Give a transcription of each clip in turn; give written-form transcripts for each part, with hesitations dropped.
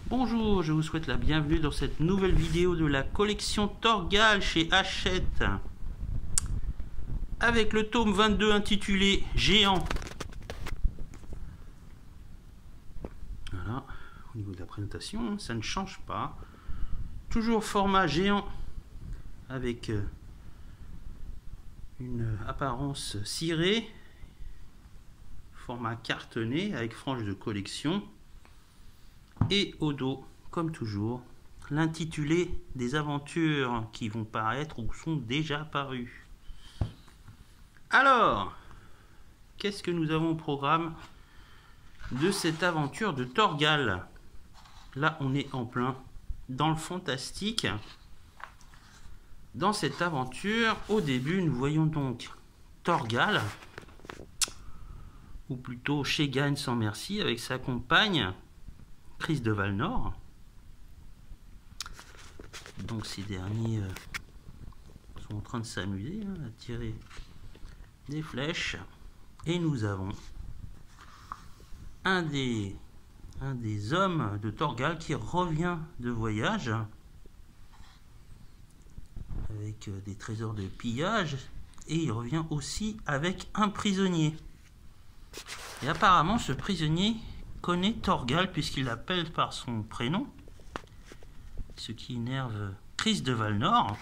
Bonjour, je vous souhaite la bienvenue dans cette nouvelle vidéo de la collection Torgal chez Hachette, avec le tome 22 intitulé Géant. Voilà, au niveau de la présentation, ça ne change pas. Toujours format géant, avec une apparence cirée, format cartonné avec frange de collection. Et au dos, comme toujours, l'intitulé des aventures qui vont paraître ou sont déjà parues. Alors, qu'est-ce que nous avons au programme de cette aventure de Torgal? Là, on est en plein dans le fantastique. Dans cette aventure, au début, nous voyons donc Torgal, ou plutôt Shégan sans merci, avec sa compagne, Chris de Valnor. Donc ces derniers sont en train de s'amuser à tirer des flèches. Et nous avons un des hommes de Torgal qui revient de voyage avec des trésors de pillage, et il revient aussi avec un prisonnier. Et apparemment ce prisonnier connaît Torgal puisqu'il l'appelle par son prénom, ce qui énerve Chris de Valnor.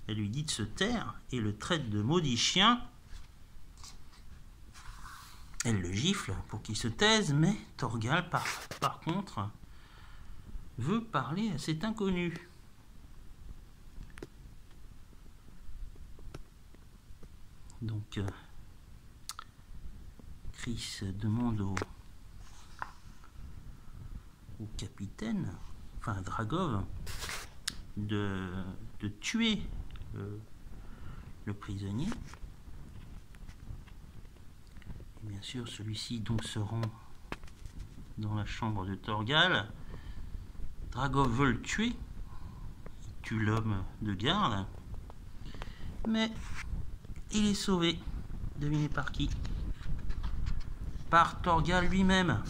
Elle lui dit de se taire et le traite de maudit chien. Elle le gifle pour qu'il se taise, mais Torgal par contre veut parler à cet inconnu. Donc Chris demande au capitaine, enfin Dragov, de tuer le prisonnier. Et bien sûr, celui-ci donc se rend dans la chambre de Torgal. Dragov veut le tuer, il tue l'homme de garde, mais il est sauvé. Devinez par qui? Par Torgal lui-même.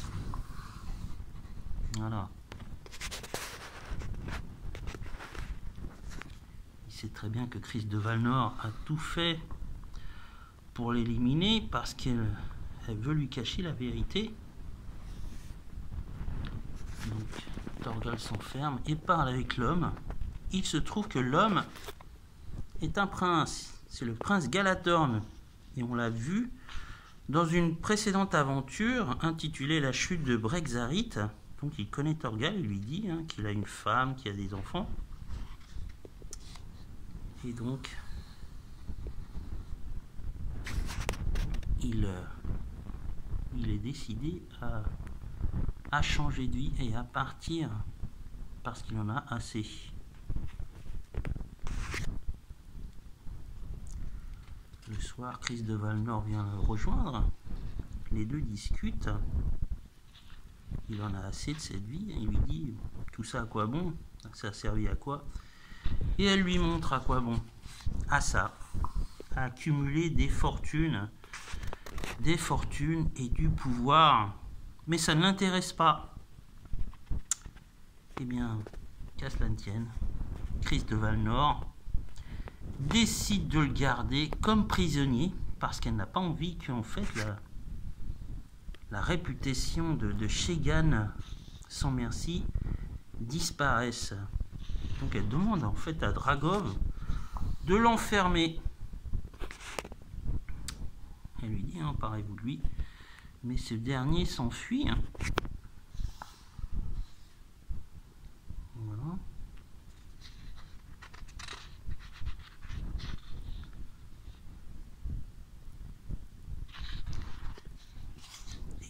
Voilà. Il sait très bien que Chris de Valnor a tout fait pour l'éliminer parce qu'elle veut lui cacher la vérité. Donc Torgal s'enferme et parle avec l'homme. Il se trouve que l'homme est un prince. C'est le prince Galatorn. Et on l'a vu dans une précédente aventure intitulée La chute de Brexarit. Donc il connaît Torgal, il lui dit qu'il a une femme, qu'il a des enfants. Et donc il est décidé à changer de vie et à partir parce qu'il en a assez. Le soir, Chris de Valnor vient le rejoindre. Les deux discutent. Il en a assez de cette vie. Il lui dit tout ça à quoi bon? Ça a servi à quoi? Et elle lui montre à quoi bon. À ça. À accumuler des fortunes et du pouvoir. Mais ça ne l'intéresse pas. Eh bien, qu'à cela ne tienne, Chris de Valnor décide de le garder comme prisonnier parce qu'elle n'a pas envie qu'en fait la réputation de Shégan sans merci disparaisse. Donc elle demande en fait à Dragov de l'enfermer. Elle lui dit emparez-vous de lui, mais ce dernier s'enfuit. Voilà.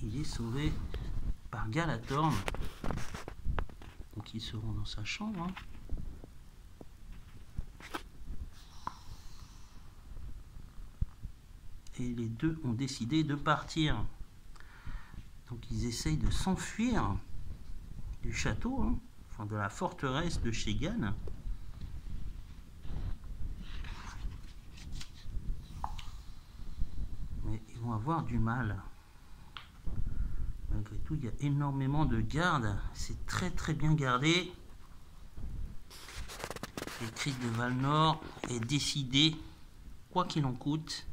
Il est sauvé par Galatorn. Donc ils seront dans sa chambre. Et les deux ont décidé de partir. Donc ils essayent de s'enfuir du château, enfin de la forteresse de Shégan. Mais ils vont avoir du mal. Malgré tout, il y a énormément de gardes. C'est très très bien gardé. Et Chris de Valnor est décidé, quoi qu'il en coûte,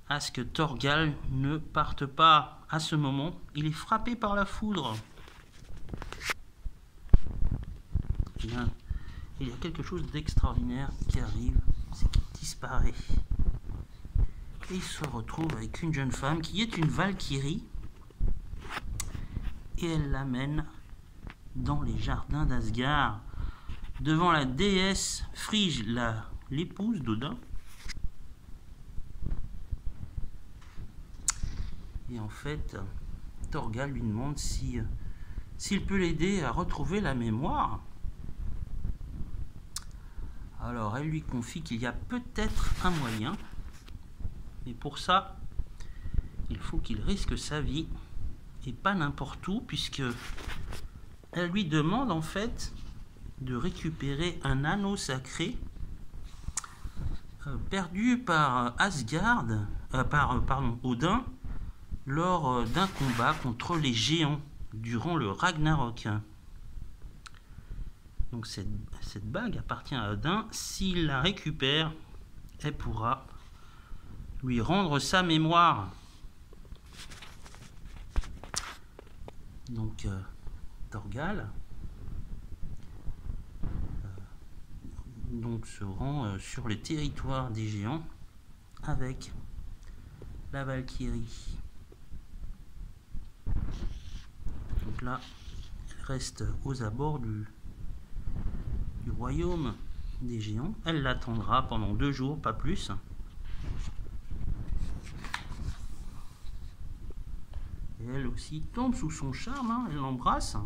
à ce que Thorgal ne parte pas. À ce moment, il est frappé par la foudre. Il y a quelque chose d'extraordinaire qui arrive, c'est qu'il disparaît. Et il se retrouve avec une jeune femme qui est une Valkyrie. Et elle l'amène dans les jardins d'Asgard, devant la déesse Frigg, l'épouse d'Odin. Et en fait, Thorgal lui demande s'il peut l'aider à retrouver la mémoire. Alors elle lui confie qu'il y a peut-être un moyen, mais pour ça, il faut qu'il risque sa vie, et pas n'importe où, puisque elle lui demande en fait de récupérer un anneau sacré perdu par Odin lors d'un combat contre les géants durant le Ragnarok. Donc cette bague appartient à Odin. S'il la récupère, elle pourra lui rendre sa mémoire. Donc Thorgal se rend sur le territoire des géants avec la Valkyrie. Donc là, elle reste aux abords du royaume des géants. Elle l'attendra pendant 2 jours, pas plus. Et elle aussi tombe sous son charme, hein. Elle l'embrasse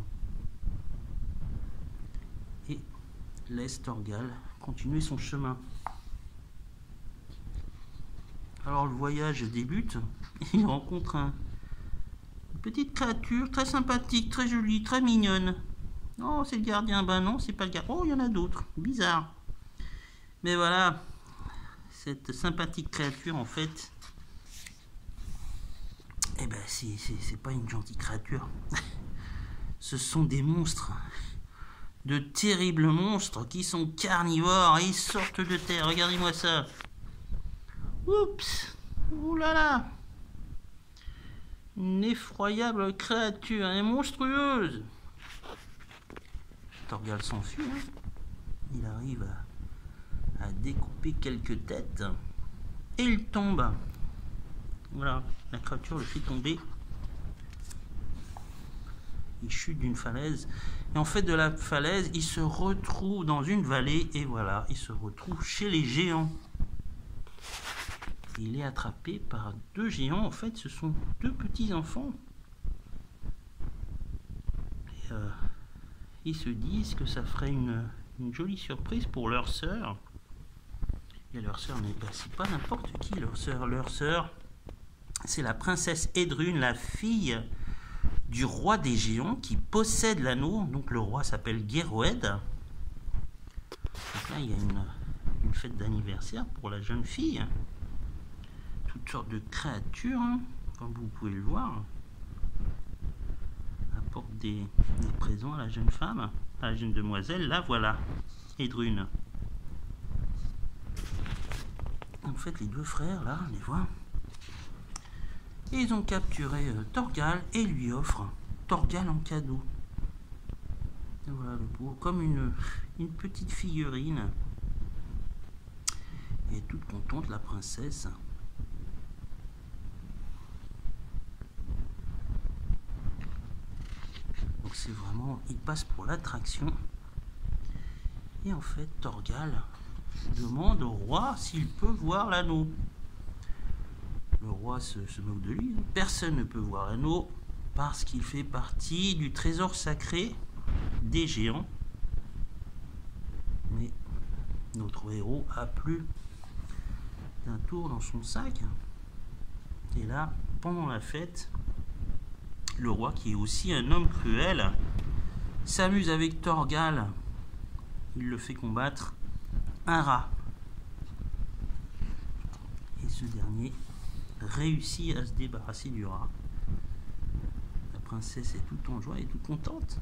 et laisse Thorgal continuer son chemin. Alors le voyage débute. Il rencontre une petite créature très sympathique, très jolie, très mignonne. Oh, c'est le gardien. Ben non, c'est pas le gardien. Oh, il y en a d'autres. Bizarre. Mais voilà, cette sympathique créature, en fait, eh ben, c'est pas une gentille créature. Ce sont des monstres. De terribles monstres qui sont carnivores et ils sortent de terre. Regardez-moi ça. Oups. Ouh là là. Une effroyable créature. Elle est monstrueuse. Thorgal s'enfuit. Il arrive à découper quelques têtes. Et il tombe. Voilà. La créature le fait tomber. Il chute d'une falaise. Et en fait, de la falaise, il se retrouve dans une vallée. Et voilà, il se retrouve chez les géants. Il est attrapé par 2 géants. En fait, ce sont 2 petits enfants. Et, ils se disent que ça ferait une jolie surprise pour leur sœur. Et leur sœur n'est pas n'importe qui. Leur sœur, c'est la princesse Edrune, la fille du roi des géants qui possède l'anneau. Donc le roi s'appelle Geirwed. Donc là, il y a une fête d'anniversaire pour la jeune fille. Toutes sortes de créatures, hein, comme vous pouvez le voir. Apporte des présents à la jeune femme, à la jeune demoiselle. Là, voilà, Edrune. En fait, les 2 frères, là, on les voit. Et ils ont capturé Thorgal et lui offrent Thorgal en cadeau. Et voilà le pauvre, comme une petite figurine. Et toute contente, la princesse. Donc c'est vraiment, il passe pour l'attraction. Et en fait, Thorgal demande au roi s'il peut voir l'anneau. Le roi se moque de lui. Personne ne peut voir l'anneau parce qu'il fait partie du trésor sacré des géants. Mais notre héros a plus d'un tour dans son sac. Et là, pendant la fête, le roi, qui est aussi un homme cruel, s'amuse avec Thorgal. Il le fait combattre un rat. Et ce dernier réussit à se débarrasser du rat. La princesse est toute en joie et toute contente.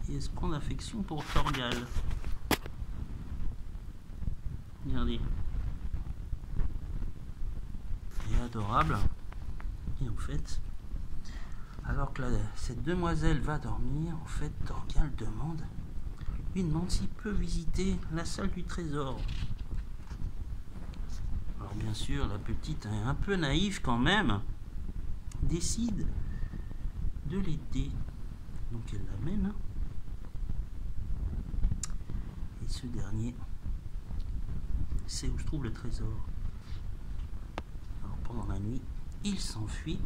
Et elle se prend d'affection pour Thorgal. Regardez. Elle est adorable. Et en fait, alors que cette demoiselle va dormir, en fait, Thorgal lui demande s'il peut visiter la salle du trésor. Alors bien sûr, la petite, un peu naïve quand même, décide de l'aider. Donc elle l'amène. Et ce dernier sait où se trouve le trésor. Alors pendant la nuit, il s'enfuit.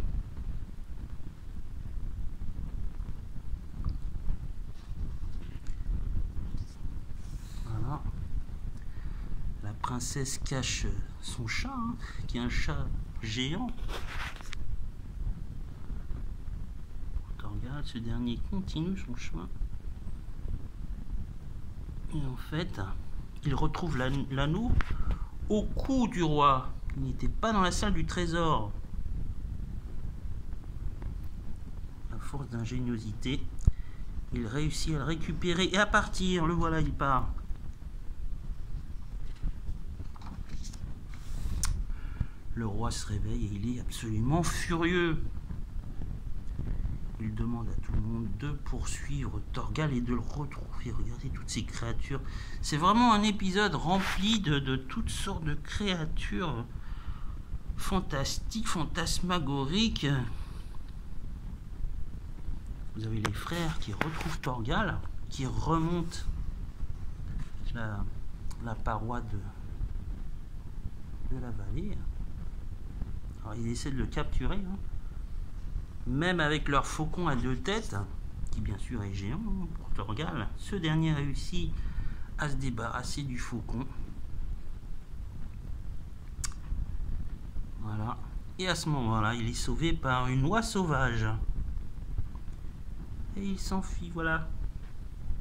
Voilà. La princesse cache son chat, qui est un chat géant. Regarde, ce dernier continue son chemin. Et en fait, il retrouve l'anneau au cou du roi. Il n'était pas dans la salle du trésor. À force d'ingéniosité, il réussit à le récupérer et à partir. Le voilà, il part. Le roi se réveille et il est absolument furieux. Il demande à tout le monde de poursuivre Thorgal et de le retrouver. Regardez toutes ces créatures. C'est vraiment un épisode rempli de toutes sortes de créatures fantastiques, fantasmagoriques. Vous avez les frères qui retrouvent Thorgal, qui remontent la paroi de la vallée. Alors ils essaient de le capturer, même avec leur faucon à 2 têtes, qui bien sûr est géant pour Thorgal. Ce dernier réussit à se débarrasser du faucon. Voilà. Et à ce moment-là, il est sauvé par une oie sauvage. Et il s'enfuit, voilà.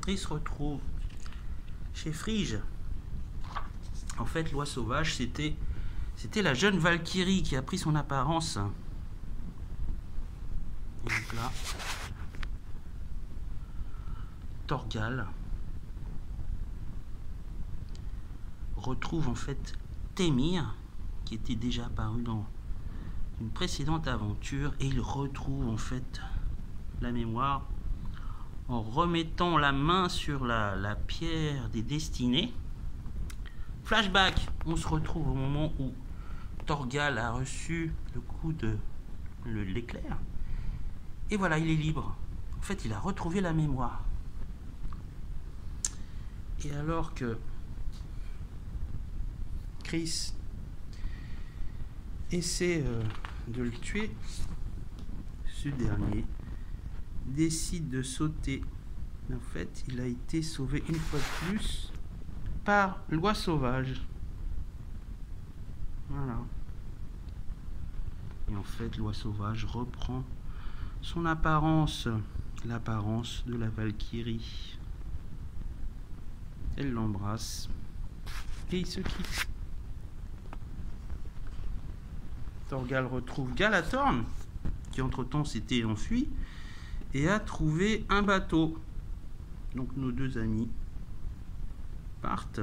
Et il se retrouve chez Frige. En fait, l'oie sauvage, c'était la jeune Valkyrie qui a pris son apparence. Et donc là, Thorgal retrouve en fait Témir, qui était déjà apparu dans une précédente aventure, et il retrouve en fait la mémoire en remettant la main sur la pierre des destinées. Flashback, on se retrouve au moment où Thorgal a reçu le coup de l'éclair. Et voilà, il est libre. En fait, il a retrouvé la mémoire. Et alors que Chris essaie de le tuer, ce dernier décide de sauter. Mais en fait, il a été sauvé une fois de plus par l'oie sauvage. Voilà. Et en fait, l'oie sauvage reprend son apparence, l'apparence de la Valkyrie. Elle l'embrasse et il se quitte. Thorgal retrouve Galathorn, qui entre-temps s'était enfui, et a trouvé un bateau. Donc nos deux amis partent.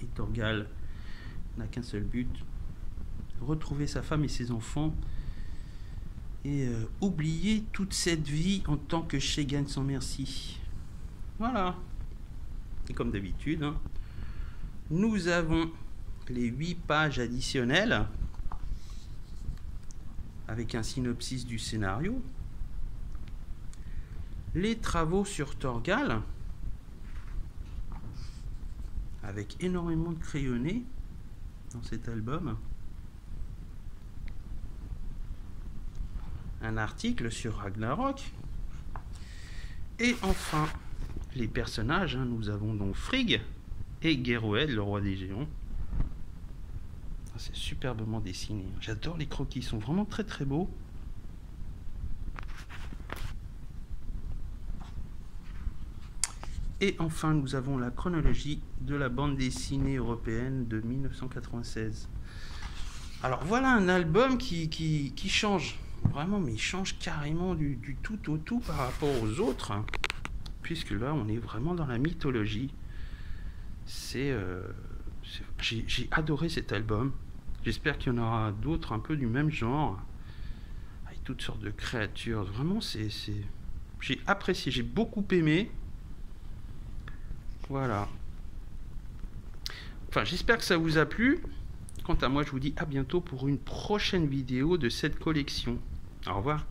Et Thorgal n'a qu'un seul but, retrouver sa femme et ses enfants, et oublier toute cette vie en tant que Shégan sans merci. Voilà. Et comme d'habitude, nous avons les 8 pages additionnelles avec un synopsis du scénario, les travaux sur Thorgal avec énormément de crayonnés dans cet album, un article sur Ragnarok, et enfin les personnages. Nous avons donc Frigg et Geroed, le roi des géants. C'est superbement dessiné. J'adore les croquis, ils sont vraiment très très beaux. Et enfin, nous avons la chronologie de la bande dessinée européenne de 1996. Alors voilà un album qui change. Vraiment, mais il change carrément du tout au tout par rapport aux autres. Hein, puisque là, on est vraiment dans la mythologie. J'ai adoré cet album. J'espère qu'il y en aura d'autres un peu du même genre. Avec toutes sortes de créatures. Vraiment, j'ai apprécié, j'ai beaucoup aimé. Voilà. Enfin, j'espère que ça vous a plu. Quant à moi, je vous dis à bientôt pour une prochaine vidéo de cette collection. Au revoir.